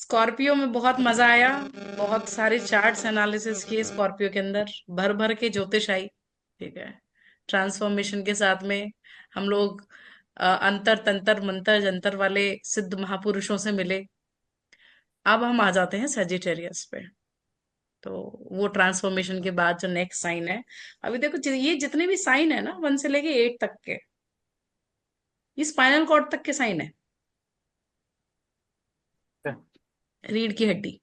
Scorpio में बहुत मजा आया। बहुत सारे चार्ट्स एनालिसिस किए स्कॉर्पियो के अंदर, भर भर के ज्योतिष आई। ठीक है। ट्रांसफॉर्मेशन के साथ में हम लोग अंतर तंत्र मंत्र जंतर वाले सिद्ध महापुरुषों से मिले। अब हम आ जाते हैं सेजिटेरियस पे। तो वो ट्रांसफॉर्मेशन के बाद जो नेक्स्ट साइन है, अभी देखो ये जितने भी साइन है ना, 1 से लेके 8 तक के, ये स्पाइनल कॉर्ड तक के साइन है। रीढ़ की हड्डी।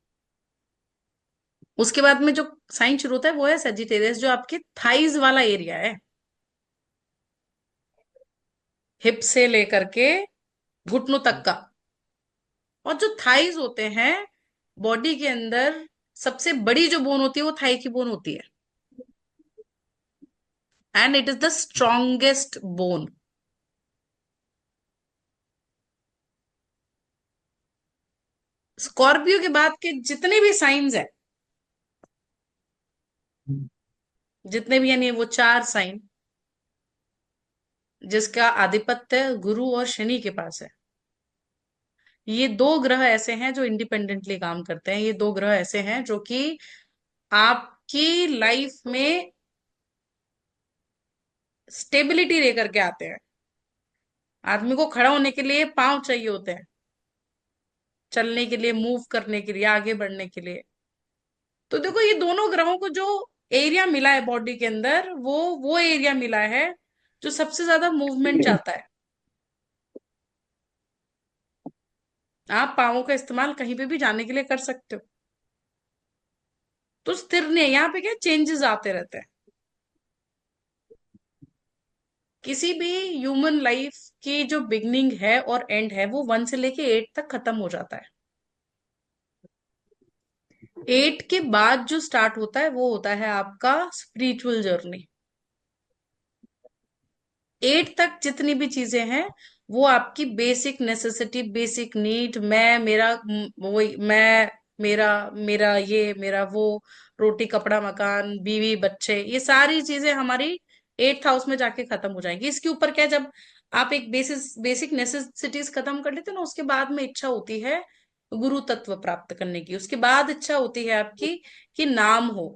उसके बाद में जो साइन शुरू होता है वो है सेजिटेरियस, जो आपके थाइज वाला एरिया है, हिप से लेकर के घुटनों तक का। और जो थाइज होते हैं बॉडी के अंदर, सबसे बड़ी जो बोन होती है वो थाई की बोन होती है, and it is the strongest bone. Scorpio के बाद के जितने भी साइंस है, जितने भी, यानी वो 4 साइन जिसका आधिपत्य गुरु और शनि के पास है, ये 2 ग्रह ऐसे हैं जो इंडिपेंडेंटली काम करते हैं। ये 2 ग्रह ऐसे हैं जो कि आपकी लाइफ में स्टेबिलिटी लेकर के आते हैं। आदमी को खड़ा होने के लिए पांव चाहिए होते हैं, चलने के लिए, मूव करने के लिए, आगे बढ़ने के लिए। तो देखो, ये दोनों ग्रहों को जो एरिया मिला है बॉडी के अंदर, वो एरिया मिला है जो सबसे ज्यादा मूवमेंट चाहता है। आप पावों का इस्तेमाल कहीं पे भी जाने के लिए कर सकते हो। तो स्थिर नहीं है यहाँ पे, क्या चेंजेस आते रहते हैं। किसी भी ह्यूमन लाइफ की जो बिगनिंग है और एंड है, वो 1 से लेके 8 तक खत्म हो जाता है। 8 के बाद जो स्टार्ट होता है वो होता है आपका स्पिरिचुअल जर्नी। 8 तक जितनी भी चीजें हैं वो आपकी बेसिक नेसेसिटी, बेसिक नीड, मैं मेरा वही मैं, मेरा मेरा ये, मेरा वो, रोटी कपड़ा मकान बीवी बच्चे, ये सारी चीजें हमारी 8th हाउस में जाके खत्म हो जाएंगी। इसके ऊपर क्या, जब आप एक बेसिक नेसेसिटीज खत्म कर लेते हो ना, उसके बाद में इच्छा होती है गुरु तत्व प्राप्त करने की। उसके बाद इच्छा होती है आपकी कि नाम हो।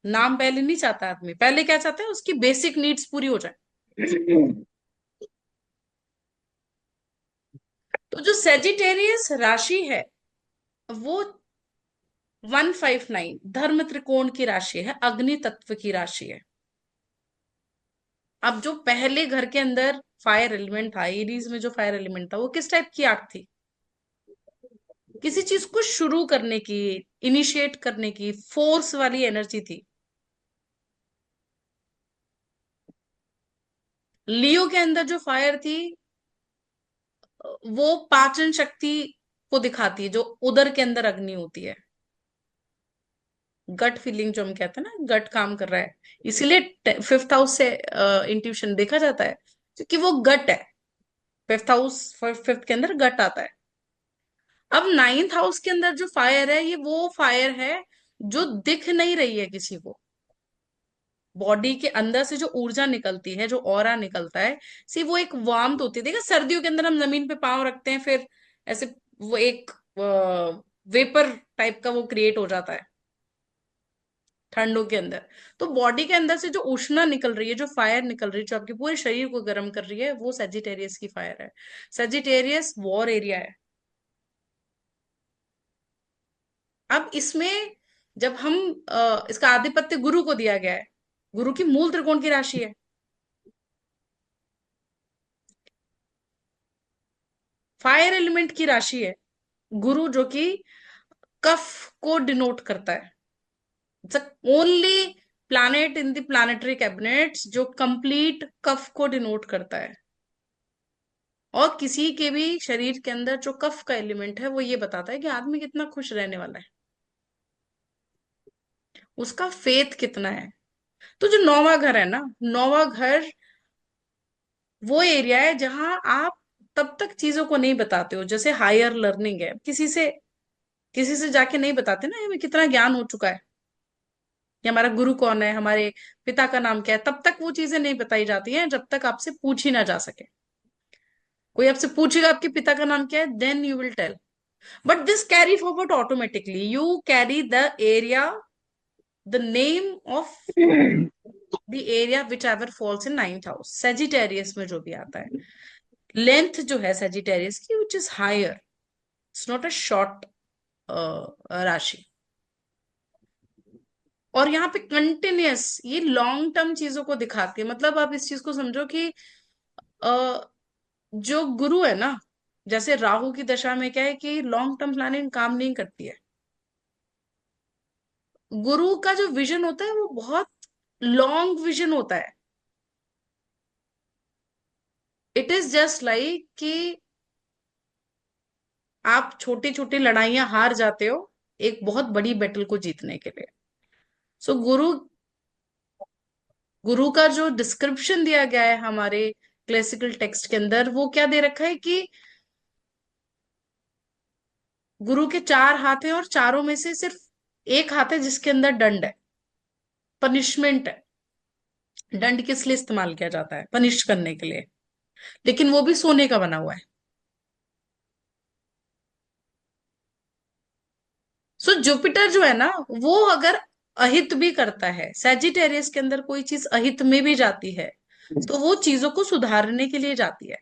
नाम पहले नहीं चाहता आदमी, पहले क्या चाहता है, उसकी बेसिक नीड्स पूरी हो जाए। तो जो सेजिटेरियस राशि है वो 159 धर्म त्रिकोण की राशि है, अग्नि तत्व की राशि है। अब जो पहले घर के अंदर फायर एलिमेंट था, एरीज में जो फायर एलिमेंट था, वो किस टाइप की आग थी? किसी चीज को शुरू करने की, इनिशिएट करने की, फोर्स वाली एनर्जी थी। लियो के अंदर जो फायर थी, वो पाचन शक्ति को दिखाती है, जो उदर के अंदर अग्नि होती है। गट फीलिंग जो हम कहते हैं ना, गट काम कर रहा है, इसीलिए 5th हाउस से इंट्यूशन देखा जाता है, क्योंकि वो गट है। 5th हाउस, 5th के अंदर गट आता है। अब 9th हाउस के अंदर जो फायर है, ये वो फायर है जो दिख नहीं रही है किसी को। बॉडी के अंदर से जो ऊर्जा निकलती है, जो ऑरा निकलता है, सी वो एक वार्मथ होती है। देखा, सर्दियों के अंदर हम जमीन पे पांव रखते हैं, फिर ऐसे वो एक वेपर टाइप का वो क्रिएट हो जाता है ठंडों के अंदर। तो बॉडी के अंदर से जो उष्णा निकल रही है, जो फायर निकल रही है, जो आपके पूरे शरीर को गर्म कर रही है, वो सेजिटेरियस की फायर है। सेजिटेरियस वॉर एरिया है। अब इसमें जब हम इसका आधिपत्य गुरु को दिया गया है, गुरु की मूल त्रिकोण की राशि है। फायर एलिमेंट की राशि है गुरु, जो कि कफ को डिनोट करता है। It's only planet in the planetary cabinets जो कंप्लीट कफ को डिनोट करता है। और किसी के भी शरीर के अंदर जो कफ का एलिमेंट है, वो ये बताता है कि आदमी कितना खुश रहने वाला है, उसका फेथ कितना है। तो जो 9वां घर है ना, 9वां घर वो एरिया है जहां आप तब तक चीजों को नहीं बताते हो, जैसे हायर लर्निंग है, किसी से जाके नहीं बताते ना हमें कितना ज्ञान हो चुका है, या हमारा गुरु कौन है, हमारे पिता का नाम क्या है। तब तक वो चीजें नहीं बताई जाती हैं जब तक आपसे पूछी ना जा सके। कोई आपसे पूछेगा आपके पिता का नाम क्या है, then you will tell. But this carry forward automatically. You carry the area, the name of the area whichever falls in ninth house. Sagittarius में जो भी आता है, लेंथ जो है Sagittarius की, which is higher. It's not a short राशि. और यहाँ पे कंटिन्यूअस ये लॉन्ग टर्म चीजों को दिखाती है. मतलब आप इस चीज को समझो कि जो गुरु है ना, जैसे राहु की दशा में क्या है कि लॉन्ग टर्म प्लानिंग काम नहीं करती है. गुरु का जो विजन होता है वो बहुत लॉन्ग विजन होता है. इट इज जस्ट लाइक कि आप छोटी छोटी लड़ाइयां हार जाते हो एक बहुत बड़ी बैटल को जीतने के लिए. सो गुरु, गुरु का जो डिस्क्रिप्शन दिया गया है हमारे क्लासिकल टेक्स्ट के अंदर, वो क्या दे रखा है कि गुरु के चार हाथ हैं और चारों में से सिर्फ एक हाथ है जिसके अंदर दंड है, पनिशमेंट है. दंड किस लिए इस्तेमाल किया जाता है? पनिश करने के लिए. लेकिन वो भी सोने का बना हुआ है. सो जुपिटर जो है ना, वो अगर अहित भी करता है, सैजिटेरियस के अंदर कोई चीज अहित में भी जाती है तो वो चीजों को सुधारने के लिए जाती है.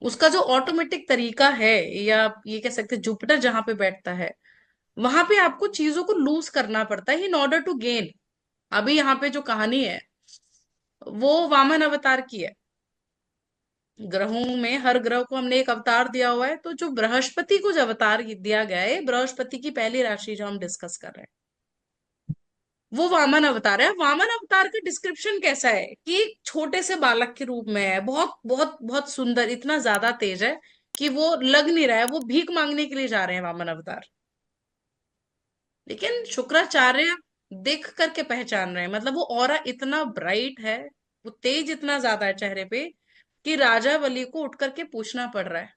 उसका जो ऑटोमेटिक तरीका है, या आप ये कह सकते हैं जुपिटर जहां पे बैठता है वहां पे आपको चीजों को लूज करना पड़ता है इन ऑर्डर टू गेन. अभी यहाँ पे जो कहानी है वो वामन अवतार की है. ग्रहों में हर ग्रह को हमने एक अवतार दिया हुआ है, तो जो बृहस्पति को जो अवतार दिया गया है, बृहस्पति की पहली राशि जो हम डिस्कस कर रहे हैं वो वामन अवतार है. वामन अवतार का डिस्क्रिप्शन कैसा है कि एक छोटे से बालक के रूप में है, बहुत बहुत बहुत सुंदर, इतना ज्यादा तेज है कि वो लग नहीं रहा है, वो भीख मांगने के लिए जा रहे हैं वामन अवतार. लेकिन शुक्राचार्य देख करके पहचान रहे हैं. मतलब वो ऑरा इतना ब्राइट है, वो तेज इतना ज्यादा है चेहरे पे कि राजा बलि को उठ करके पूछना पड़ रहा है,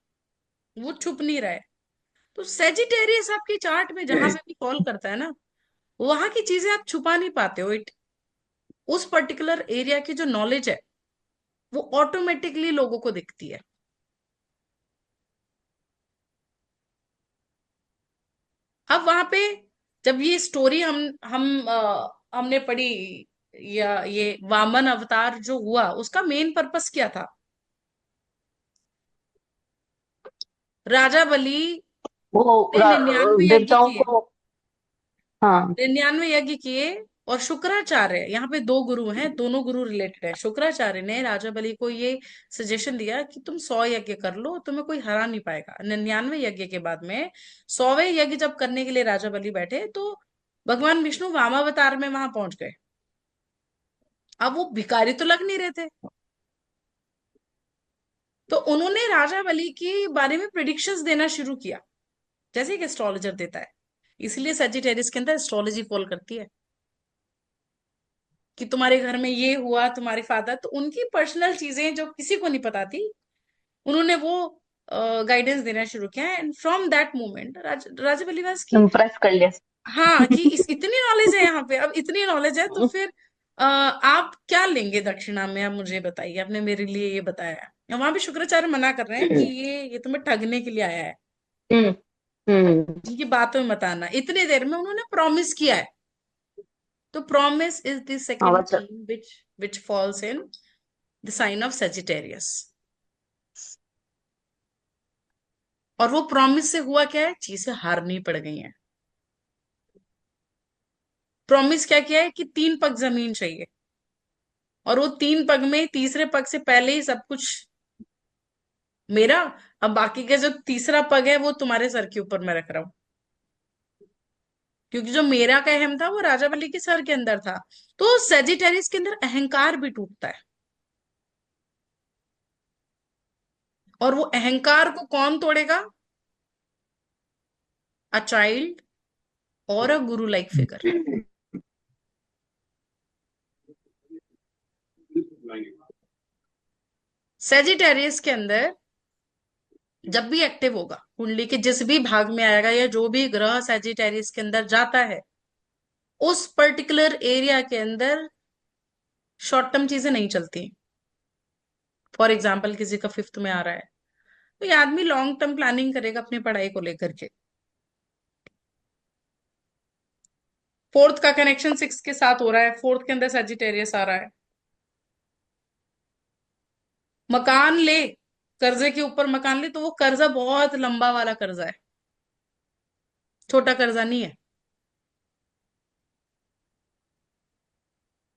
वो छुप नहीं रहा है. तो सेजिटेरियस आपकी चार्ट में जहां पे भी कॉल करता है ना, वहां की चीजें आप छुपा नहीं पाते हो. इट उस पर्टिकुलर एरिया की जो नॉलेज है वो ऑटोमेटिकली लोगों को दिखती है. अब वहां पे जब ये स्टोरी हमने पढ़ी, या ये वामन अवतार जो हुआ उसका मेन पर्पस क्या था? राजा बलि वो ने 99 यज्ञ देवताओं किए. को। हाँ। 99 यज्ञ किए. और शुक्राचार्य, यहाँ पे दो गुरु हैं, दोनों गुरु रिलेटेड है. शुक्राचार्य ने राजा बलि को ये सजेशन दिया कि तुम 100 यज्ञ कर लो, तुम्हें कोई हरा नहीं पाएगा. 99 यज्ञ के बाद में 100वें यज्ञ जब करने के लिए राजा बलि बैठे तो भगवान विष्णु वामावतार में वहां पहुंच गए. अब वो भिखारी तो लग नहीं रहे थे, तो उन्होंने राजा बलि के बारे में प्रिडिक्शंस देना शुरू किया, जैसे कि एस्ट्रोलॉजर देता है. इसलिए सजिटेरियस के अंदर एस्ट्रोलॉजी फॉल करती है कि तुम्हारे घर में ये हुआ, तुम्हारे फादर, तो उनकी पर्सनल चीजें जो किसी को नहीं पता थी, उन्होंने वो गाइडेंस देना शुरू किया. एंड फ्रॉम दैट मोमेंट राजा बलिवास की, इम्प्रेस कर लिया। हाँ, कि इस इतनी नॉलेज है यहाँ पे, अब इतनी नॉलेज है तो फिर आप क्या लेंगे दक्षिणा में, आप मुझे बताइए, आपने मेरे लिए ये बताया है. वहां भी शुक्राचार्य मना कर रहे हैं कि ये तुम्हें ठगने के लिए आया है, हम्म। हम्म। इनकी बातों में मत आना. इतनी देर में उन्होंने प्रॉमिस किया है. तो प्रॉमिस इज द हाँ सेकंड मतलब। Theme which falls in the sign of Sagittarius. और वो प्रॉमिस से हुआ क्या है? चीजें हारनी पड़ गई हैं. प्रॉमिस क्या किया है कि 3 पग जमीन चाहिए, और वो 3 पग में तीसरे पग से पहले ही सब कुछ मेरा. अब बाकी का जो तीसरा पग है वो तुम्हारे सर के ऊपर मैं रख रहा हूं, क्योंकि जो मेरा का अहम था वो राजा बलि के सर के अंदर था. तो सेजिटेरियस के अंदर अहंकार भी टूटता है. और वो अहंकार को कौन तोड़ेगा? अ चाइल्ड और अ गुरु लाइक फिगर. सेजिटेरियस के अंदर जब भी एक्टिव होगा, कुंडली के जिस भी भाग में आएगा, या जो भी ग्रह सेजिटेरियस के अंदर जाता है, उस पर्टिकुलर एरिया के अंदर शॉर्ट टर्म चीजें नहीं चलती. फॉर एग्जाम्पल किसी का फिफ्थ में आ रहा है, तो ये आदमी लॉन्ग टर्म प्लानिंग करेगा अपनी पढ़ाई को लेकर के। फोर्थ का कनेक्शन सिक्स के साथ हो रहा है, फोर्थ के अंदर सजिटेरियस आ रहा है। मकान ले, कर्जे के ऊपर मकान ले, तो वो कर्जा बहुत लंबा वाला कर्जा है, छोटा कर्जा नहीं है।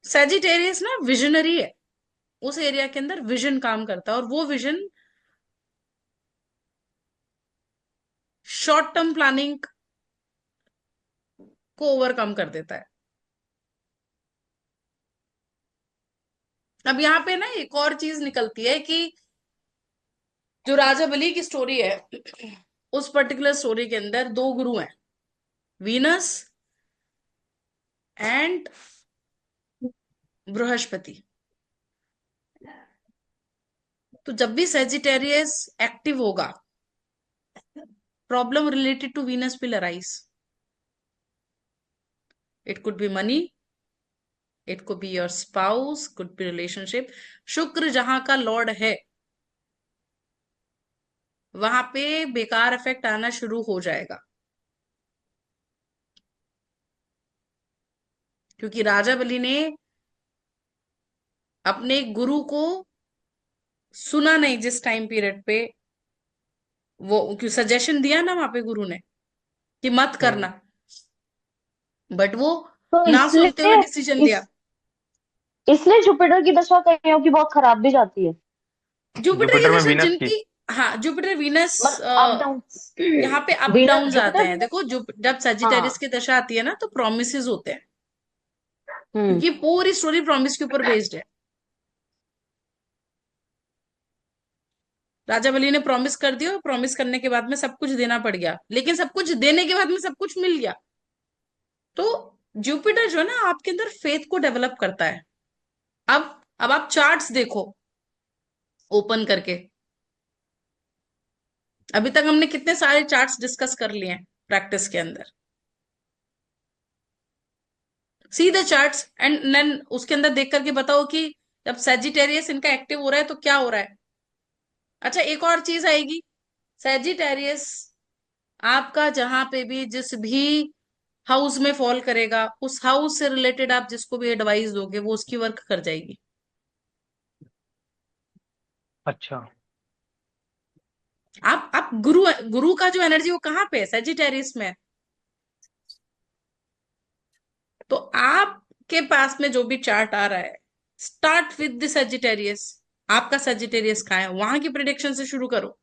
सेजिटेरियस ना विजनरी है, उस एरिया के अंदर विजन काम करता है, और वो विजन शॉर्ट टर्म प्लानिंग को ओवरकम कर देता है। अब यहाँ पे ना एक और चीज निकलती है कि जो राजा बली की स्टोरी है, उस पर्टिकुलर स्टोरी के अंदर दो गुरु हैं, वीनस एंड बृहस्पति। तो जब भी सेजिटेरियस एक्टिव होगा, problem related to Venus will arise. It could be money, it could be your spouse, could be relationship. Shukra जहां का लॉर्ड है, वहां पे बेकार इफेक्ट आना शुरू हो जाएगा। क्योंकि राजा बलि ने अपने गुरु को सुना नहीं, जिस टाइम पीरियड पे वो क्यों सजेशन दिया ना वहां पे गुरु ने कि मत हम्म। करना, बट वो तो ना सुनते हुए इसलिए डिसीजन इस लिया। इसलिए जुपिटर की दशा कईयों की बहुत खराब भी जाती है। जुपिटर की जुपिटर में दशा वीनस की। जिनकी, हाँ जुपिटर वीनस, मतलब अप डाउन। यहाँ पे अप वीनस डाउन आते जुपिटर हैं। देखो, वीनस। जब सेजिटेरियस हाँ। की दशा आती है ना, तो प्रोमिस होते हैं, हम्म। क्योंकि पूरी स्टोरी प्रॉमिस के ऊपर बेस्ड है। राजा बलि ने प्रॉमिस कर दिया, प्रॉमिस करने के बाद में सब कुछ देना पड़ गया, लेकिन सब कुछ देने के बाद में सब कुछ मिल गया। तो जुपिटर जो है ना, आपके अंदर फेथ को डेवलप करता है। अब आप चार्ट्स देखो ओपन करके। अभी तक हमने कितने सारे चार्ट्स डिस्कस कर लिए हैं प्रैक्टिस के अंदर। See the charts and then उसके अंदर देख करके बताओ कि जब सेजिटेरियस इनका एक्टिव हो रहा है तो क्या हो रहा है। अच्छा, एक और चीज आएगी। सेजिटेरियस आपका जहां पे भी जिस भी हाउस में फॉल करेगा, उस हाउस से रिलेटेड आप जिसको भी एडवाइस दोगे वो उसकी वर्क कर जाएगी। अच्छा। आप गुरु गुरु का जो एनर्जी वो कहाँ पे है, सेजिटेरियस में है। तो आपके पास में जो भी चार्ट आ रहा है, स्टार्ट विद द सेजिटेरियस। आपका सेजिटेरियस कहाँ है, वहां की प्रिडिक्शन से शुरू करो।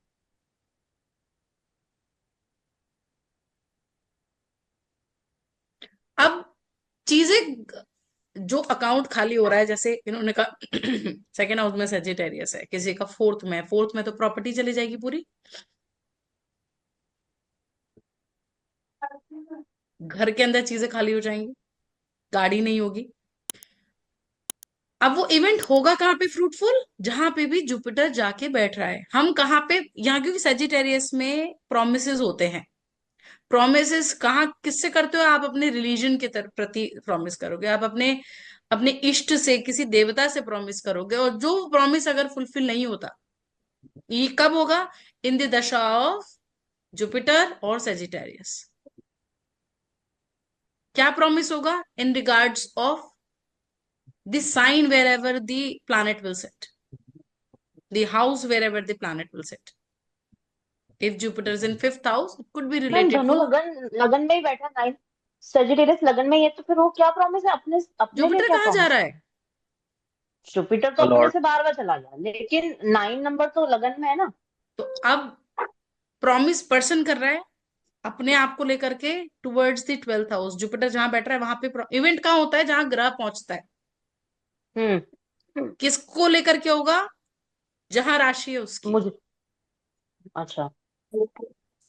अब चीजें, जो अकाउंट खाली हो रहा है, जैसे इन्होंने कहा सेकेंड हाउस में सेजिटेरियस है, किसी का फोर्थ में, फोर्थ में तो प्रॉपर्टी चली जाएगी पूरी, घर के अंदर चीजें खाली हो जाएंगी, गाड़ी नहीं होगी। अब वो इवेंट होगा कहाँ पे फ्रूटफुल, जहां पे भी जुपिटर जाके बैठ रहा है। हम कहाँ पे, यहाँ क्योंकि सेजिटेरियस में प्रोमिसेस होते हैं। प्रोमिसेस कहाँ किससे करते हो आप, अपने रिलीजन के प्रति प्रॉमिस करोगे, आप अपने अपने इष्ट से, किसी देवता से प्रॉमिस करोगे, और जो प्रॉमिस अगर फुलफिल नहीं होता, ये कब होगा, in the dasha of Jupiter और सेजिटेरियस। क्या प्रॉमिस होगा, in regards of the sign wherever the planet will set, the house wherever the planet will set. If Jupiter is in fifth house, it could be ma'am related Dhanu to. लगन लगन में ही बैठा nine. Sagittarius लगन में ही है, तो फिर वो क्या प्रॉमिस है, अपने अपने लिए जुपिटर क्या कहाँ जा प्रॉमिस रहा है। है, जुपिटर तो अपने लॉर्ड। से बार बार चला गया, लेकिन 9 नंबर तो लगन में है ना। तो अब प्रॉमिस पर्सन कर रहा है अपने आप को लेकर के towards the twelfth house. Jupiter जहां बैठ रहा है वहां पे इवेंट कहाँ होता है, जहां ग्रह पहुंचता है। हम्म। किसको लेकर के होगा, जहां राशि है उसकी। मुझे। अच्छा।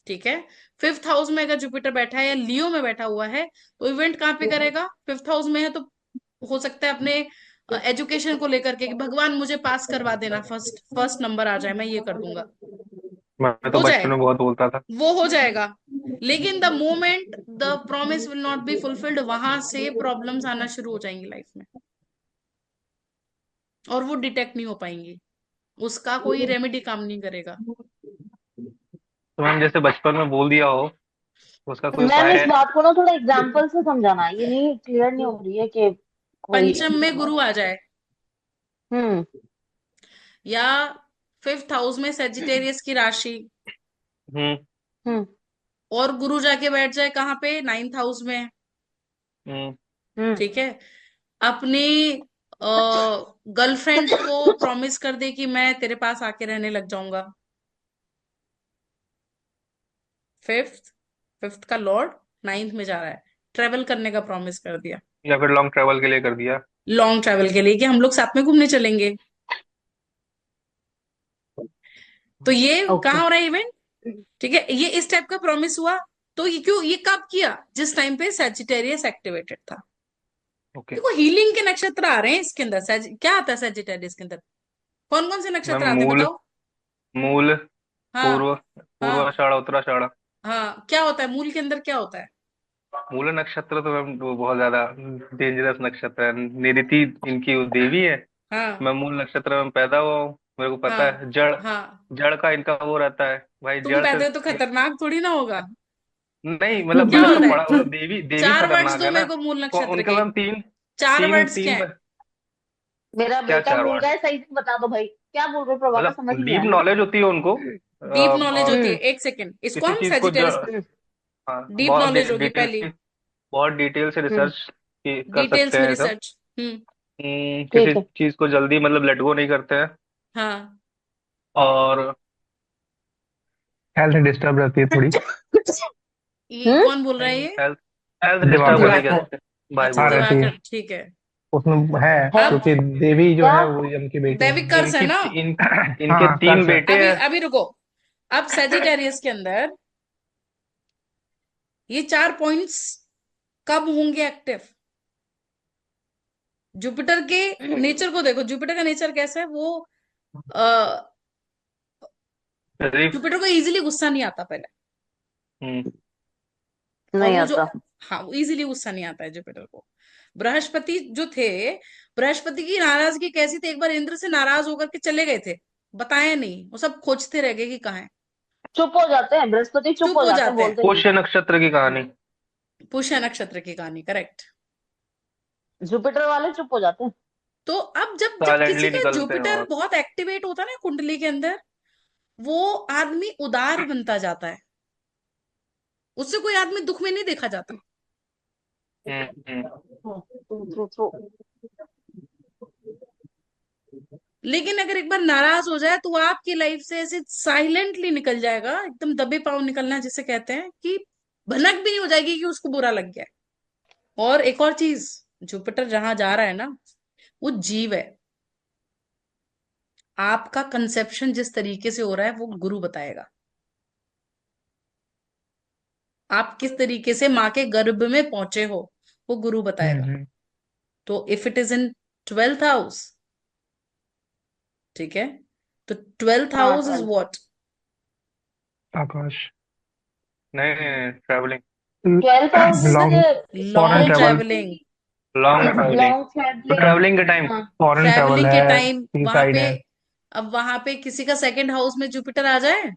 ठीक है, फिफ्थ हाउस में अगर जुपिटर बैठा है या लियो में बैठा हुआ है, तो इवेंट कहाँ पे करेगा, फिफ्थ हाउस में है तो हो सकता है अपने एजुकेशन को लेकर के कि भगवान मुझे पास करवा देना, फर्स्ट फर्स्ट नंबर आ जाए, मैं ये कर दूंगा। मैं तो हो बचपन में जाएगा, बहुत बोलता था। वो हो जाएगा। लेकिन the moment the promise will not be fulfilled, वहां से प्रॉब्लम्स आना शुरू हो जाएंगी लाइफ में, और वो डिटेक्ट नहीं हो पाएंगी, उसका कोई रेमेडी काम नहीं करेगा। तो मैम जैसे बचपन में बोल दिया हो तो उसका कोई मैम उपाय इस है? बात को ना थोड़ा एग्जाम्पल से समझाना, ये नहीं क्लियर नहीं हो रही है कि कोई। पंचम में गुरु आ जाए, हम्म। या फिफ्थ हाउस में सेजिटेरियस की राशि, हम्म। हम्म। और गुरु जाके बैठ जाए कहाँ पे, नाइन्थ हाउस में। हम्म। हम्म। ठीक है। अपनी गर्लफ्रेंड को प्रॉमिस कर दे कि मैं तेरे पास आके रहने लग जाऊंगा। फिफ्थ, फिफ्थ का लॉर्ड नाइन्थ में जा रहा है, ट्रेवल करने का प्रॉमिस कर दिया, या फिर लॉन्ग ट्रेवल के लिए कर दिया? लॉन्ग ट्रेवल के लिए कि हम लोग साथ में घूमने चलेंगे। तो ये ओके। कहाँ हो रहा है इवेंट? ठीक है, ये इस टाइप का प्रॉमिस हुआ। तो ये क्यों, ये कब किया? जिस टाइम पे सेजिटेरियस एक्टिवेटेड था। ओके। देखो हीलिंग के नक्षत्र आ रहे हैं इसके अंदर। क्या आता है सेजिटेरियस के अंदर? कौन कौन से मैम नक्षत्र आते हैं मूल, बताओ? मूल, हाँ। पूर्व, हाँ। पूर्वाषाढ़, उत्तराषाढ़। हाँ, क्या होता है मूल के अंदर, क्या होता है? मूल नक्षत्र तो मैम वो बहुत ज्यादा डेंजरस नक्षत्र है। निरति इनकी वो देवी है। हाँ। मैं मूल नक्षत्र में पैदा हुआ हूँ, मेरे को पता हाँ। है। जड़, हाँ, जड़ का इनका वो रहता है भाई, तुम जड़ से। पैदे तो खतरनाक थोड़ी ना होगा। नहीं मतलब क्या मैंने होता सब है? पढ़ा, वो देवी, देवी चार वर्ड्स खतरनाक दो है ना। मेरे को मूल नक्षत्र उनके के। मैम तीन, चार तीन वर्ड्स क्या तीन है? मेरा क्या बेटा चार भूल वर्ड? गया है, सही से बता दो भाई, क्या बोल रहे हो प्रभाकर, समझ मतलब नहीं डीप आया। नॉलेज होती है उनको। डीप नॉलेज और होती है, हम्म। एक सेकेंड, इसको किसी हम चीज को सेजिटेरियस, हम्म। हाँ डीप बहुत नॉलेज होगी डिटेल, पहली। बहुत डिटेल से हम्म। रिसर्च कर डिटेल्स सकते में हैं सब। रिसर्च। हम्म। किसी ठीक है। चीज को जल्दी मतलब लेट गो नहीं करते हैं। हाँ। और हेल्थ डिस्टर्ब रहती है थोड़ी। ये हम्म। कौन बोल रहा है ये? हेल्थ, हेल्थ डिस्टर्ब दिवाकर होती है दिवाकर। कहते हैं, भाई अच्छा, बोल रहे दिवाकर, ठीक है। उसमें है, अब क्योंकि देवी जो क्या? है वो यम की बेटी है। दैविक कर्स है इनकी ना? हाँ इनके हाँ, तीन कर्स है। बेटे अभी हैं। अभी रुको। अब सेजिटेरियस के अंदर ये चार पॉइंट्स कब होंगे एक्टिव? जुपिटर के नेचर को देखो, जुपिटर का नेचर कैसा है वो। शरीफ। जुपिटर को इजीली गुस्सा नहीं आता पहले। हम्म। और नहीं वो जो, आता। हाँ, वो इजीली गुस्सा नहीं आता है जुपिटर को। बृहस्पति जो थे, बृहस्पति की नाराजगी कैसी थी, एक बार इंद्र से नाराज होकर के चले गए थे, बताया नहीं, वो सब खोजते रह गए कि कहाँ है। चुप हो जाते हैं, बृहस्पति चुप चुप हो हो जाते हैं, जाते हैं। बोलते नहीं। पुष्य नक्षत्र की कहानी। पुष्य नक्षत्र की कहानी, करेक्ट। जुपिटर वाले चुप हो जाते हैं। तो अब जब जब किसी साइलेंटली का निकलते हैं जुपिटर वहां। बहुत एक्टिवेट होता है ना कुंडली के अंदर, वो आदमी उदार बनता जाता है, उससे कोई आदमी दुख में नहीं देखा जाता। हम्म। True true true. लेकिन अगर एक बार नाराज हो जाए तो वो आपकी लाइफ से ऐसे साइलेंटली निकल जाएगा, एकदम दबे पांव निकलना जिसे कहते हैं, कि भनक भी नहीं हो जाएगी कि उसको बुरा लग गया है। और एक और चीज, जुपिटर जहां जा रहा है ना, वो जीव है। आपका कंसेप्शन जिस तरीके से हो रहा है वो गुरु बताएगा। आप किस तरीके से माँ के गर्भ में पहुंचे हो, वो गुरु बताएगा। हम्म। तो if it is in twelfth house, ठीक है, तो ट्वेल्थ हाँ हाउस इज 12। व्हाट? आकाश। नहीं, travelling. Twelfth house long, foreign long travel, travelling. Long travelling. Long तो ट्रैवलिंग। ट्रैवलिंग के टाइम। हाँ। फॉरेन ट्रेवल ट्रेवलिंग के है, टाइम सी वहां साइड पे, है। अब वहां पे किसी का सेकंड हाउस में जुपिटर आ जाए,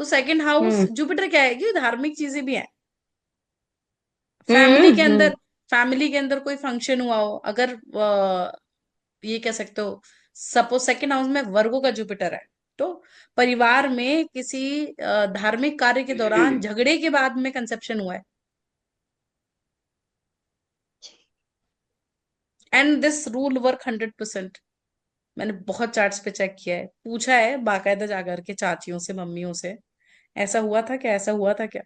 तो सेकंड हाउस, हम्म। जुपिटर क्या है कि धार्मिक चीजें भी हैं। फैमिली के हम्म। अंदर, फैमिली के अंदर कोई फंक्शन हुआ हो, अगर ये कह सकते हो, सपोज सेकंड हाउस में वर्गो का जुपिटर है, तो परिवार में किसी धार्मिक कार्य के दौरान झगड़े के बाद में कंसेप्शन हुआ है। And this rule work 100%। मैंने बहुत चार्ट्स पे चेक किया है, पूछा है बाकायदा जाकर के चाचियों से, मम्मियों से, ऐसा हुआ था क्या, ऐसा हुआ था क्या?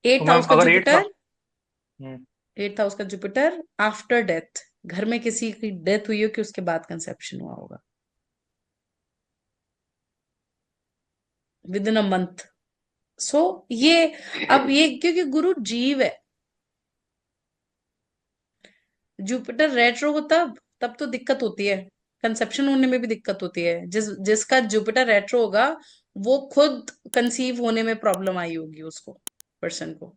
तो एट्थ मैम हाउस का अगर एट था। जुपिटर, एट्थ हाउस का जुपिटर आफ्टर डेथ, घर में किसी की डेथ हुई हो कि उसके बाद कंसेप्शन हुआ होगा, विद इन अ मंथ। सो ये, अब ये क्योंकि गुरु जीव है, जुपिटर रेट्रो हो तब, तब तो दिक्कत होती है, कंसेप्शन होने में भी दिक्कत होती है। जिसका जुपिटर रेट्रो होगा, वो खुद कंसीव होने में प्रॉब्लम आई होगी उसको, पर्सन को।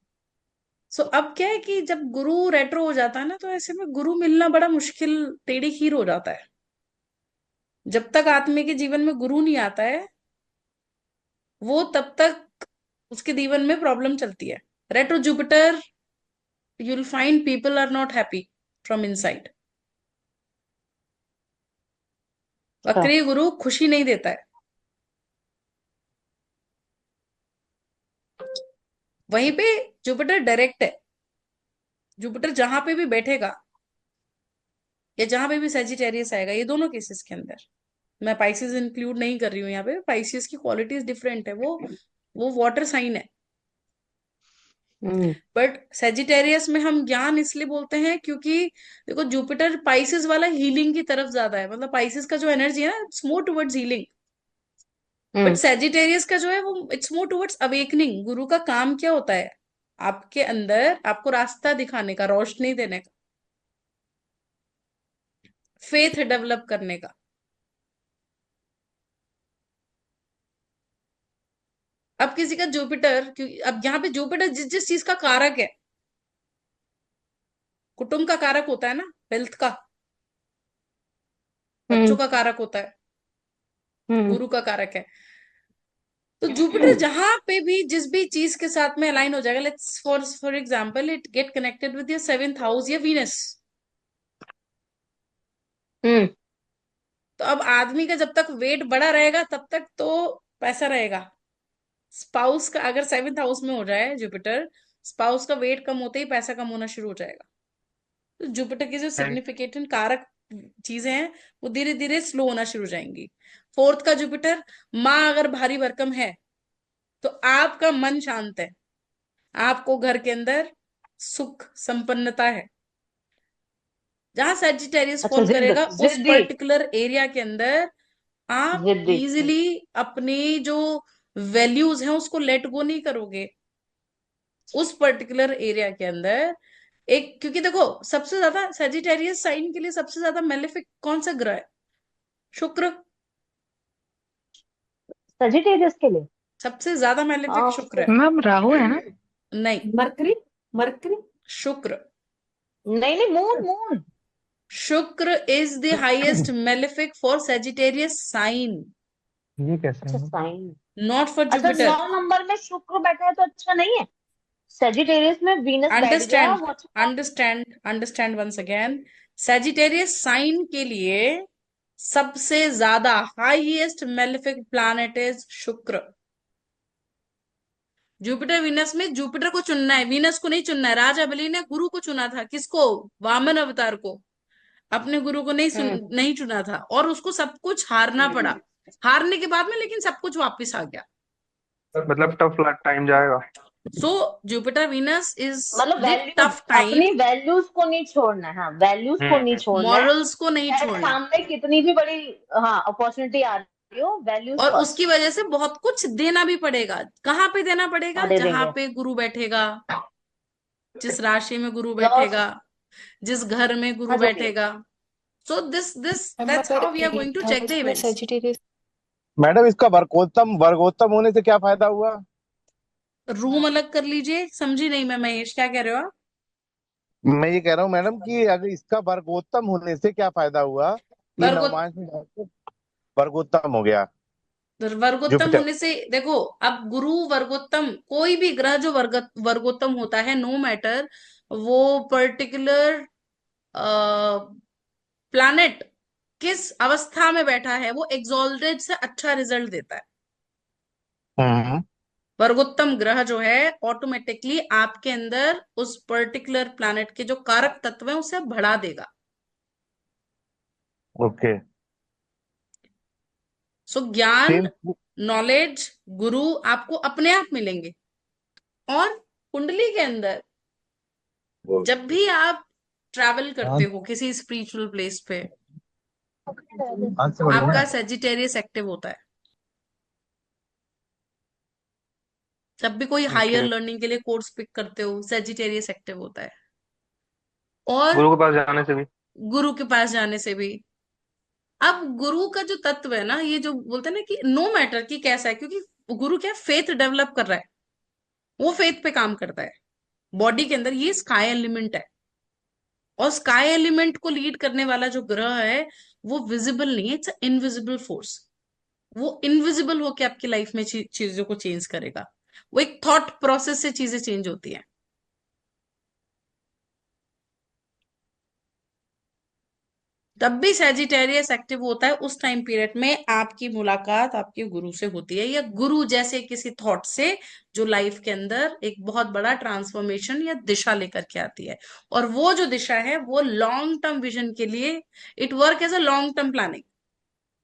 सो अब क्या है कि जब गुरु रेट्रो हो जाता है ना, तो ऐसे में गुरु मिलना बड़ा मुश्किल, टेढ़ी खीर हो जाता है। जब तक आदमी के जीवन में गुरु नहीं आता है, वो तब तक उसके जीवन में प्रॉब्लम चलती है। Retro Jupiter, you will find people are not happy from inside. अच्छा। वक्री गुरु खुशी नहीं देता है। वहीं पे जुपिटर डायरेक्ट है। जुपिटर जहां पे भी बैठेगा या जहां पे भी सेजिटेरियस आएगा, ये दोनों केसेस के अंदर, मैं पाइसिस इंक्लूड नहीं कर रही हूँ यहाँ पे, पाइसिस की क्वालिटीज डिफरेंट है, वो वाटर साइन है। हम्म। बट सेजिटेरियस में हम ज्ञान इसलिए बोलते हैं क्योंकि देखो जुपिटर पाइसिस वाला हीलिंग की तरफ ज्यादा है, मतलब पाइसिस का जो एनर्जी है ना, it's more towards healing. But hmm. Sagittarius का जो है वो इट्स मोर टुवर्ड्स अवेकनिंग। गुरु का काम क्या होता है? आपके अंदर आपको रास्ता दिखाने का, रोशनी देने का, फेथ डेवलप करने का। अब किसी का जुपिटर, क्योंकि अब यहाँ पे जुपिटर जिस जिस चीज का कारक है, कुटुंब का कारक होता है ना, हेल्थ का, बच्चों हम्म। का कारक होता है, हम्म। गुरु का कारक है। तो जुपिटर जहां पे भी जिस भी चीज के साथ में अलाइन हो जाएगा, let's for example it get connected with your seventh house या वीनस, हम्म। तो अब आदमी का जब तक वेट बड़ा रहेगा तब तक तो पैसा रहेगा। स्पाउस का अगर सेवेंथ हाउस में हो जाए जुपिटर, स्पाउस का वेट कम होते ही पैसा कम होना शुरू हो जाएगा। तो जुपिटर की जो Right. सिग्निफिकेंट कारक चीजें हैं वो धीरे धीरे स्लो होना शुरू हो जाएंगी। फोर्थ का जुपिटर, माँ अगर भारी भरकम है तो आपका मन शांत है, आपको घर के अंदर सुख संपन्नता है। जहां सेजिटेरियस अच्छा, फॉल जिद, करेगा उस जिद्दी। पर्टिकुलर एरिया के अंदर आप जिद्दी। इजीली अपनी जो वैल्यूज हैं उसको लेट गो नहीं करोगे उस पर्टिकुलर एरिया के अंदर। एक, क्योंकि देखो सबसे ज्यादा सेजिटेरियस साइन के लिए सबसे ज्यादा मेलेफिक कौन सा ग्रह है? शुक्र। सजिटेरियस के लिए। सबसे ज्यादा मेलेफिक शुक्र है। मैम राहु है ना। नहीं, मरकरी। मरकरी। शुक्र। नहीं नहीं, moon moon. Shukra is the highest malefic for Sagittarius sign, ये कैसे अच्छा, है? साइन। नॉट फॉर अच्छा, जुपिटर। 9 नंबर में शुक्र बैठा है तो अच्छा नहीं है। सेजिटेरियस में वीनस बैठ गया, अंडरस्टैंड, वो अच्छा। Understand once again. Sagittarius sign के लिए सबसे ज्यादा highest malefic planet is Shukra. Jupiter Venus में जुपिटर को चुनना है, वीनस को नहीं चुनना है। राजा बलि ने गुरु को चुना था, किसको? वामन अवतार को। अपने गुरु को हम्म। नहीं चुना था, और उसको सब कुछ हारना पड़ा। हारने के बाद में लेकिन सब कुछ वापस आ गया। मतलब टफ टाइम जाएगा। सो जुपिटर वीनस इज मतलब द वैल्यूज, टफ टाइम। अपनी वैल्यूज को नहीं छोड़ना है। हाँ, वैल्यूज को नहीं हम्म। छोड़ना है। मॉरल्स को नहीं चाहे छोड़ना, सामने कितनी भी बड़ी, हाँ, अपॉर्चुनिटी आ रही हो, वैल्यूज और उसकी फर्स्ट। वजह से बहुत कुछ देना भी पड़ेगा। कहाँ पे देना पड़ेगा? हाँ, दे जहां देंगे। पे गुरु बैठेगा, जिस राशि में गुरु लॉस। बैठेगा, जिस घर में गुरु हाँ, जो भी है। बैठेगा। सो दिस दैट्स मगर how we are going to check the इसमें इवेंट्स। सेजिटेरियस। मैडम इसका वर्गोत्तम वर्गोत्तम होने से क्या फायदा हुआ? रूम अलग कर लीजिए, समझी नहीं मैं महेश, क्या कह रहे हो आप? मैं ये कह रहा हूँ मैडम कि अगर इसका वर्गोत्तम होने से क्या फायदा हुआ कि वर्गो नवमांश में जाके वर्गोत्तम हो गया वर्गोत्तम जुपिटर। होने से देखो, अब गुरु वर्गोत्तम, कोई भी ग्रह जो वर्गोत्तम होता है, नो मैटर वो पर्टिकुलर प्लैनेट किस अवस्था में बैठा है, वो एक्सोल्टेड से अच्छा रिजल्ट देता है। हम्म। वर्गोत्तम ग्रह जो है ऑटोमेटिकली आपके अंदर उस पर्टिकुलर प्लैनेट के जो कारक तत्व है उसे बढ़ा देगा। ओके। सो ज्ञान, सेम। नॉलेज, गुरु आपको अपने आप मिलेंगे। और कुंडली के अंदर जब भी आप ट्रैवल करते हो किसी स्पिरिचुअल प्लेस पे, आज से बढ़िया आपका है। सेजिटेरियस एक्टिव होता है। जब भी कोई हायर ओके। लर्निंग के लिए कोर्स पिक करते हो, सेजिटेरियस एक्टिव होता है। और गुरु के पास जाने से भी। गुरु के पास जाने से भी। अब गुरु का जो तत्व है ना, ये जो बोलते हैं ना कि नो मैटर कि कैसा है, क्योंकि गुरु क्या फेथ डेवलप कर रहा है, वो फेथ पे काम करता है। बॉडी के अंदर ये स्काई एलिमेंट है, और स्काई एलिमेंट को लीड करने वाला जो ग्रह है वो विजिबल नहीं है, इट्स इनविजिबल फोर्स। वो इनविजिबल होके आपकी लाइफ में चीजों को चेंज करेगा। वो एक थॉट प्रोसेस से चीजें चेंज होती हैं। तब भी सैजिटेरियस एक्टिव होता है उस टाइम पीरियड में आपकी मुलाकात आपके गुरु से होती है, या गुरु जैसे किसी थॉट से जो लाइफ के अंदर एक बहुत बड़ा ट्रांसफॉर्मेशन या दिशा लेकर के आती है। और वो जो दिशा है वो लॉन्ग टर्म विजन के लिए, it work as a long term planning.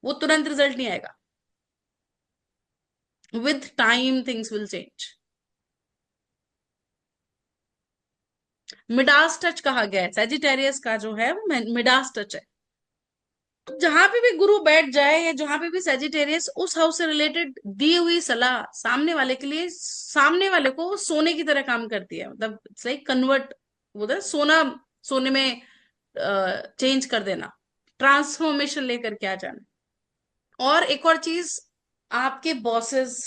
वो तुरंत रिजल्ट नहीं आएगा, with time things will change. Midas touch कहा गया है सैजिटेरियस का, जो है वो मिडास टच है। जहां पे भी गुरु बैठ जाए या जहां पे भी सेजिटेरियस उस हाउस से रिलेटेड दी हुई सलाह सामने वाले के लिए, सामने वाले को सोने की तरह काम करती है। मतलब इट्स लाइक कन्वर्ट, बोलते हैं सोना सोने में चेंज कर देना, ट्रांसफॉर्मेशन लेकर के आ जाना। और एक और चीज, आपके बॉसेस,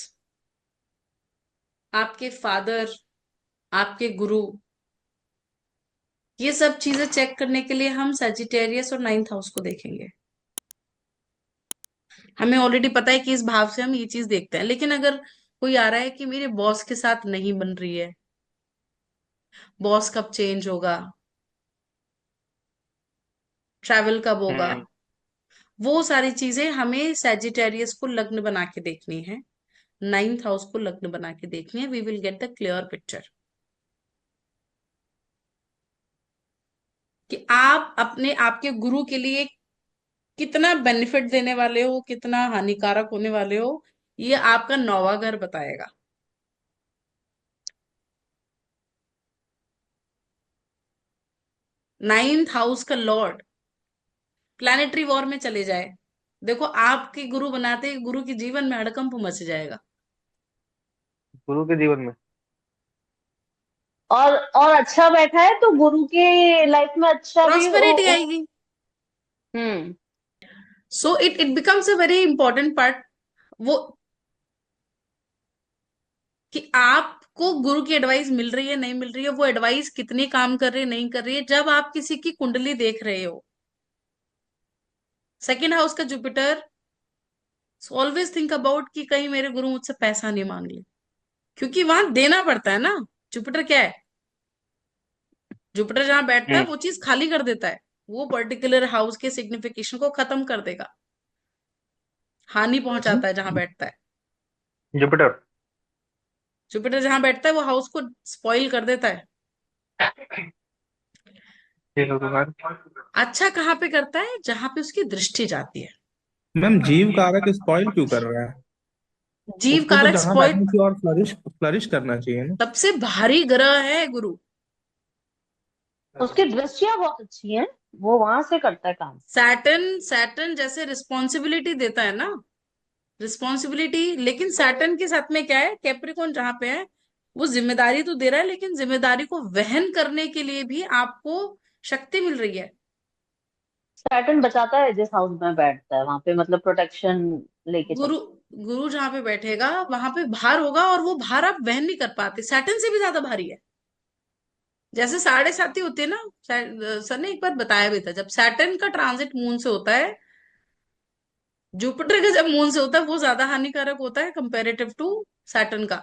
आपके फादर, आपके गुरु, ये सब चीजें चेक करने के लिए हम सेजिटेरियस और नाइन्थ हाउस को देखेंगे। हमें ऑलरेडी पता है कि इस भाव से हम ये चीज देखते हैं, लेकिन अगर कोई आ रहा है कि मेरे बॉस के साथ नहीं बन रही है, बॉस कब चेंज होगा, ट्रैवल कब होगा, हम्म। वो सारी चीजें हमें सैजिटेरियस को लग्न बना के देखनी है, नाइन्थ हाउस को लग्न बना के देखनी है। We will get the clear picture कि आप अपने आपके गुरु के लिए कितना बेनिफिट देने वाले हो, कितना हानिकारक होने वाले हो, ये आपका नौवा घर बताएगा। नाइन्थ हाउस का लॉर्ड प्लैनेटरी वॉर में चले जाए, देखो आपके गुरु बनाते ही गुरु के जीवन में हड़कंप मच जाएगा। गुरु के जीवन में। और अच्छा बैठा है तो गुरु के लाइफ में अच्छा भी प्रॉस्पेरिटी आएगी। Hmm. So it it becomes a very important part, वो कि आपको गुरु की एडवाइस मिल रही है नहीं मिल रही है, वो एडवाइस कितनी काम कर रही है नहीं कर रही है। जब आप किसी की कुंडली देख रहे हो, सेकेंड हाउस का जुपिटर, ऑलवेज थिंक अबाउट कि कहीं मेरे गुरु मुझसे पैसा नहीं मांग ले, क्योंकि वहां देना पड़ता है ना। जुपिटर क्या है, जुपिटर जहां बैठता है हम्म। वो चीज खाली कर देता है, वो पर्टिकुलर हाउस के सिग्निफिकेशन को खत्म कर देगा, हानि पहुंचाता है जहां बैठता है। जुपिटर। जुपिटर जहां बैठता है वो हाउस को स्पॉइल कर देता है। ठीक है भगवान। अच्छा कहाँ पे करता है, जहां पे उसकी दृष्टि जाती है। मैम जीव कारक स्पॉइल क्यों कर रहा है? जीव उसको तो कारक जहां स्पॉइल, बैठने की और फ्लरिश फ्लरिश करना चाहिए ना। सबसे भारी ग्रह है गुरु। उसकी दृष्टियां बहुत अच्छी हैं, वो वहां से करता है काम। सैटर्न, सैटर्न जैसे रिस्पॉन्सिबिलिटी देता है ना, रिस्पॉन्सिबिलिटी, लेकिन सैटर्न के साथ में क्या है, कैप्रिकॉन जहां पे है वो जिम्मेदारी तो दे रहा है, लेकिन जिम्मेदारी को वहन करने के लिए भी आपको शक्ति मिल रही है। सैटर्न बचाता है जिस हाउस में बैठता है वहां पे, मतलब प्रोटेक्शन लेके गुरु, चलता गुरु जहां पे बैठेगा वहां पे भार होगा, और वो भार आप वहन नहीं कर पाते, सैटर्न से भी ज्यादा भारी है। जैसे साढ़े साथी होते हैं ना, सर ने एक बार बताया भी था, जब सैटर्न का ट्रांजिट मून से होता है, जुपिटर का जब मून से होता है वो ज्यादा हानिकारक होता है कंपेरेटिव टू सैटर्न का।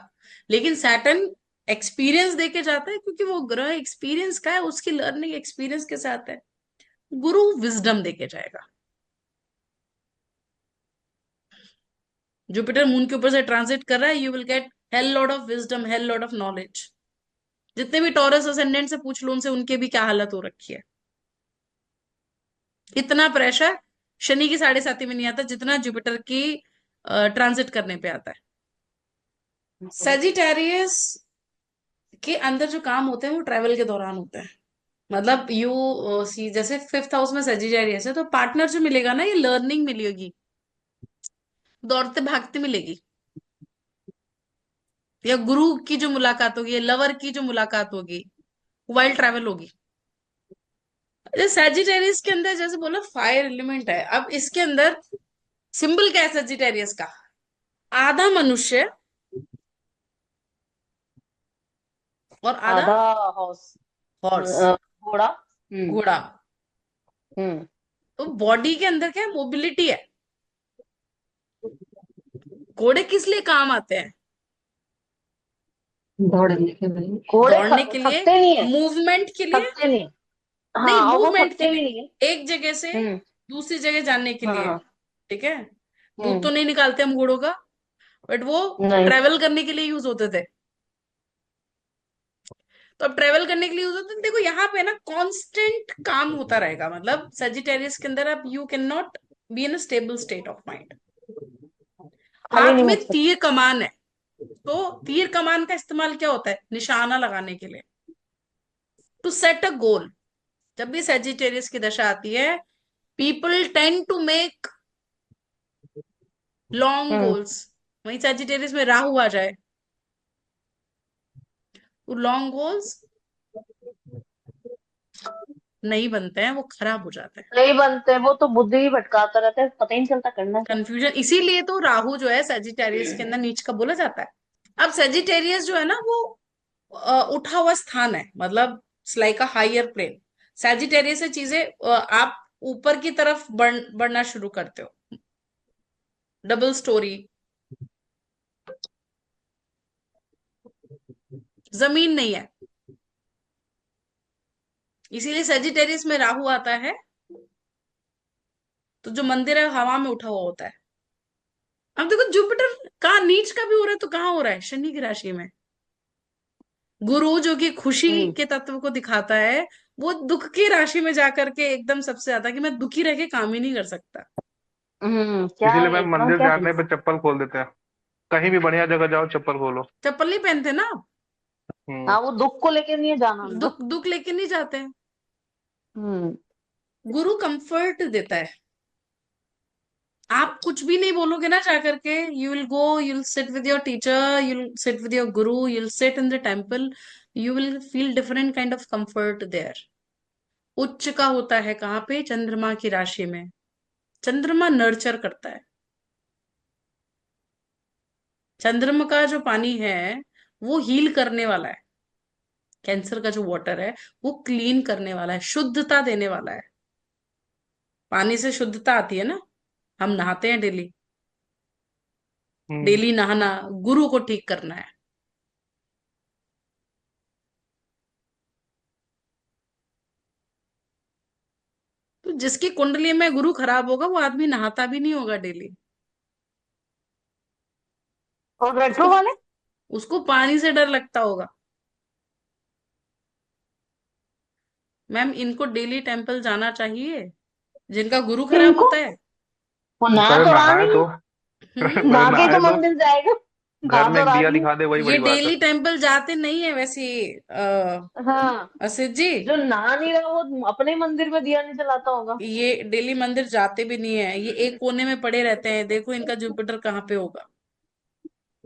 लेकिन सैटर्न एक्सपीरियंस देके जाता है, क्योंकि वो ग्रह एक्सपीरियंस का है, उसकी लर्निंग एक्सपीरियंस के साथ है। गुरु विजडम देके जाएगा। जुपिटर मून के ऊपर से ट्रांजिट कर रहा है, you will get hell lot of wisdom, hell lot of knowledge. जितने भी टॉरस असेंडेंट से पूछ लो उनसे, उनके भी क्या हालत हो रखी है। इतना प्रेशर शनि की साढ़े साथी में नहीं आता जितना जुपिटर की ट्रांजिट करने पे आता है। है। सेजिटेरियस के अंदर जो काम होते हैं वो ट्रैवल के दौरान होते हैं। मतलब यू सी, जैसे फिफ्थ हाउस में सेजिटेरियस है तो पार्टनर जो मिलेगा ना, ये लर्निंग मिलेगी, दौड़ते भागते मिलेगी, या गुरु की जो मुलाकात होगी, या लवर की जो मुलाकात होगी, वाइल्ड ट्रैवल होगी। सेजिटेरियस के अंदर जैसे बोला फायर एलिमेंट है, अब इसके अंदर सिंबल क्या है सेजिटेरियस का, आधा मनुष्य और आधा आधा हाउस, हॉर्स, घोड़ा। हम्म। घोड़ा। हम्म। तो बॉडी के अंदर क्या है, मोबिलिटी है। घोड़े किस लिए काम आते हैं? दौड़ने के लिए घोड़े दौड़ने के लिए, थकते नहीं है, मूवमेंट के लिए। थकते नहीं। नहीं, हाँ, और वो मूवमेंट के थकते भी लिए, नहीं है। एक जगह से हम्म। दूसरी जगह जाने के लिए। हाँ। ठीक है, दूध हम्म। तो नहीं निकालते हम घोड़ों का, बट वो नहीं। ट्रेवल करने के लिए यूज होते थे। तो अब ट्रेवल करने के लिए यूज होते हैं। देखो यहाँ पे ना कांस्टेंट काम होता रहेगा, मतलब सजिटेरियस के अंदर अब you can not be in a stable state of mind. खाली हाथ नहीं में बैठ सकते। तीर कमान है, तो तीर कमान का इस्तेमाल क्या होता है? निशाना लगाने के लिए, टू सेट अ गोल। जब भी सजिटेरियस की दशा आती है, people tend to make long hmm. Goals. वहीं सजिटेरियस में राहु आ जाए तो लॉन्ग गोल्स नहीं बनते हैं, वो खराब हो जाते हैं। नहीं बनते, वो तो बुद्धि ही भटकाता रहता है, पता ही नहीं चलता करना क्या। कंफ्यूजन, इसीलिए तो राहु जो है सजिटेरियस के अंदर नीच का बोला जाता है। अब सजिटेरियस जो है ना, वो उठा हुआ स्थान है, मतलब like a higher plane. Sagittarius से चीजें आप ऊपर की तरफ बढ़ना शुरू करते हो, डबल स्टोरी, जमीन नहीं है। इसीलिए सजिटेरियस में राहु आता है तो जो मंदिर है हवा में उठा हुआ होता है। अब देखो जुपिटर कहाँ नीच का भी हो रहा है, तो कहाँ हो रहा है? शनि की राशि में। गुरु जो कि खुशी हम्म। के तत्व को दिखाता है, वो दुख की राशि में जाकर के एकदम सबसे ज्यादा कि मैं दुखी रह के काम ही नहीं कर सकता। क्या इसीलिए है मैम इतना मंदिर क्या जाने पे चप्पल खोल देते हैं। कहीं भी बढ़िया जगह जाओ चप्पल खोलो। चप्पल नहीं पहनते ना, हम्म। हाँ, वो दुख को लेके नहीं जाना ना। दुख दुख लेके नहीं जाते हैं। हम्म। गुरु कंफर्ट देता है। आप कुछ भी नहीं बोलोगे ना, जा करके you will go, you will sit with your teacher, you will sit with your guru, you will sit in the temple, you will feel different kind of comfort there. उच्च का होता है कहाँ पे? चंद्रमा की राशि में। चंद्रमा नर्चर करता है। चंद्रमा का जो पानी है वो हील करने वाला है। कैंसर का जो वाटर है वो क्लीन करने वाला है, शुद्धता देने वाला है। पानी से शुद्धता आती है ना, हम नहाते हैं डेली। हम्म। डेली नहाना गुरु को ठीक करना है। तो जिसकी कुंडली में गुरु खराब होगा वो आदमी नहाता भी नहीं होगा डेली। और उसको रेट्रो वाले। उसको पानी से डर लगता होगा। मैम इनको डेली टेम्पल जाना चाहिए, जिनका गुरु खराब इनको होता है। वो नहा पहले तो रहा नहाए नहीं है। तो हम्म। पहले नहा के तो नहाए तो मंदिर जाएगा। घर नहा में तो एक रहा दिया नहीं है। दिखा दे, वही ये बड़ी बात है। डेली टेम्पल जाते नहीं है वैसे, हाँ। असित जी। जो नहा नहीं रहा वो अपने मंदिर में दिया नहीं जलाता होगा। ये डेली मंदिर जाते भी नहीं है, ये एक कोने में पड़े रहते हैं। देखो इनका जुपिटर कहाँ पे होगा।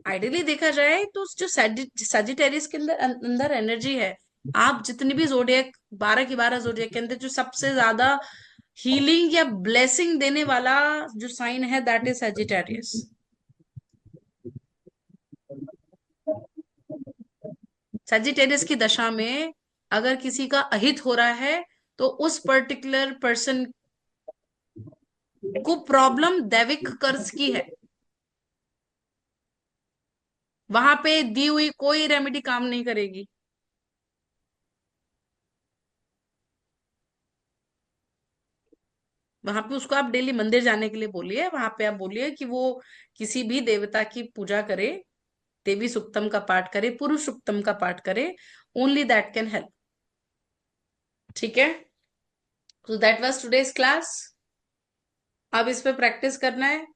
आइडियली देखा जाए तो जो सजिटेरियस के अंदर अंदर एनर्जी है, आप जितनी भी जोडियक 12 की 12 जोडियक के अंदर जो सबसे ज्यादा हीलिंग या ब्लेसिंग देने वाला जो साइन है, दैट इज सजिटेरियस। सजिटेरियस की दशा में अगर किसी का अहित हो रहा है तो उस पर्टिकुलर पर्सन को प्रॉब्लम दैविक कर्ज की है। वहां पे दी हुई कोई रेमेडी काम नहीं करेगी। वहां पे उसको आप डेली मंदिर जाने के लिए बोलिए, वहां पे आप बोलिए कि वो किसी भी देवता की पूजा करे, देवी सुक्तम का पाठ करे, पुरुष सुक्तम का पाठ करे। Only that can help. ठीक है, तो दैट वाज टुडेज क्लास। अब इस पे प्रैक्टिस करना है।